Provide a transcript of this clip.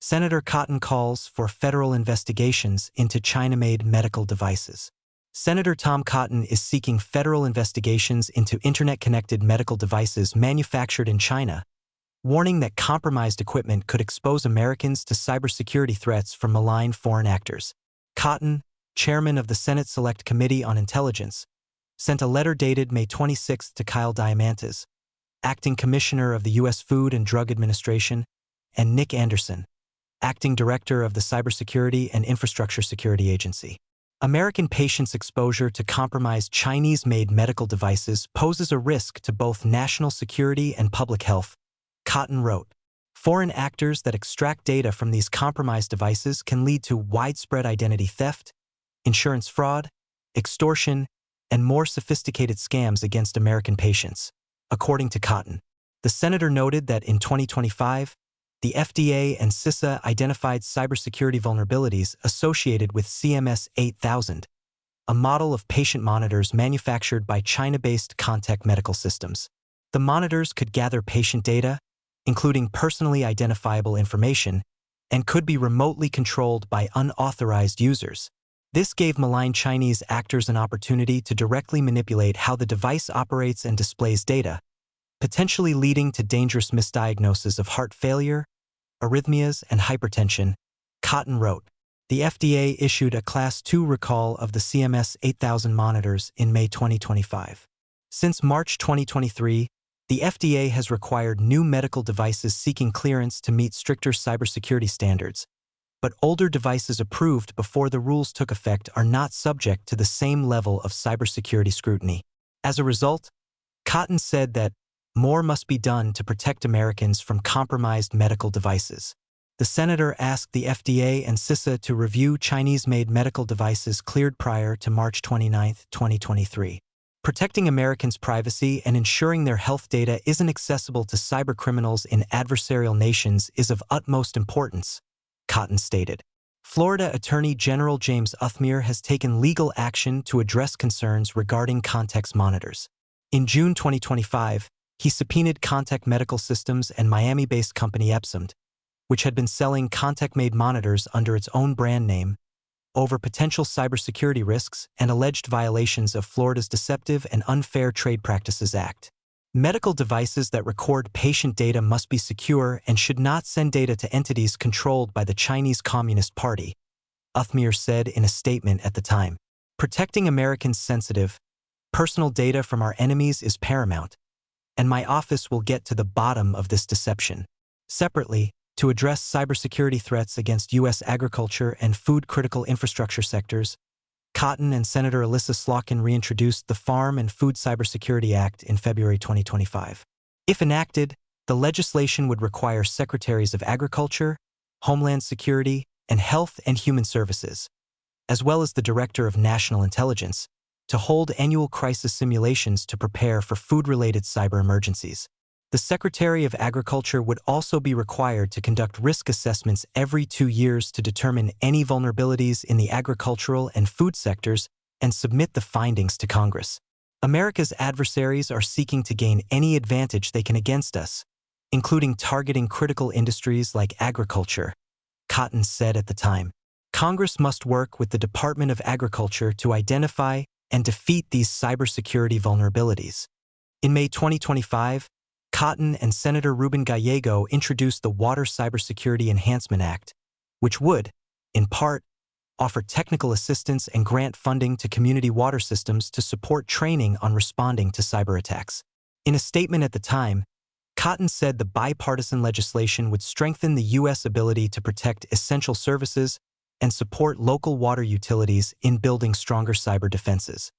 Senator Cotton calls for federal investigations into China-made medical devices. Senator Tom Cotton is seeking federal investigations into internet-connected medical devices manufactured in China, warning that compromised equipment could expose Americans to cybersecurity threats from malign foreign actors. Cotton, chairman of the Senate Select Committee on Intelligence, sent a letter dated May 26 to Kyle Diamantis, acting commissioner of the U.S. Food and Drug Administration, and Nick Anderson, acting director of the Cybersecurity and Infrastructure Security Agency. American patients' exposure to compromised Chinese-made medical devices poses a risk to both national security and public health, Cotton wrote. Foreign actors that extract data from these compromised devices can lead to widespread identity theft, insurance fraud, extortion, and more sophisticated scams against American patients, according to Cotton. The senator noted that in 2025, the FDA and CISA identified cybersecurity vulnerabilities associated with CMS 8000, a model of patient monitors manufactured by China-based Contech Medical Systems. The monitors could gather patient data, including personally identifiable information, and could be remotely controlled by unauthorized users. This gave malign Chinese actors an opportunity to directly manipulate how the device operates and displays data, potentially leading to dangerous misdiagnosis of heart failure, arrhythmias, and hypertension, Cotton wrote. The FDA issued a Class II recall of the CMS 8000 monitors in May 2025. Since March 2023, the FDA has required new medical devices seeking clearance to meet stricter cybersecurity standards, but older devices approved before the rules took effect are not subject to the same level of cybersecurity scrutiny. As a result, Cotton said that more must be done to protect Americans from compromised medical devices. The senator asked the FDA and CISA to review Chinese-made medical devices cleared prior to March 29, 2023. Protecting Americans' privacy and ensuring their health data isn't accessible to cybercriminals in adversarial nations is of utmost importance, Cotton stated. Florida Attorney General James Uthmere has taken legal action to address concerns regarding Contech monitors. In June 2025, he subpoenaed Contech Medical Systems and Miami-based company Epsum, which had been selling Contech-made monitors under its own brand name, over potential cybersecurity risks and alleged violations of Florida's Deceptive and Unfair Trade Practices Act. Medical devices that record patient data must be secure and should not send data to entities controlled by the Chinese Communist Party, Uthmere said in a statement at the time. Protecting Americans' sensitive, personal data from our enemies is paramount, and my office will get to the bottom of this deception. Separately, to address cybersecurity threats against U.S. agriculture and food-critical infrastructure sectors, Cotton and Senator Elissa Slotkin reintroduced the Farm and Food Cybersecurity Act in February 2025. If enacted, the legislation would require Secretaries of Agriculture, Homeland Security, and Health and Human Services, as well as the Director of National Intelligence, to hold annual crisis simulations to prepare for food-related cyber emergencies. The Secretary of Agriculture would also be required to conduct risk assessments every 2 years to determine any vulnerabilities in the agricultural and food sectors and submit the findings to Congress. America's adversaries are seeking to gain any advantage they can against us, including targeting critical industries like agriculture, Cotton said at the time. Congress must work with the Department of Agriculture to identify and defeat these cybersecurity vulnerabilities. In May 2025, Cotton and Senator Ruben Gallego introduced the Water Cybersecurity Enhancement Act, which would, in part, offer technical assistance and grant funding to community water systems to support training on responding to cyber attacks. In a statement at the time, Cotton said the bipartisan legislation would strengthen the U.S. ability to protect essential services and support local water utilities in building stronger cyber defenses.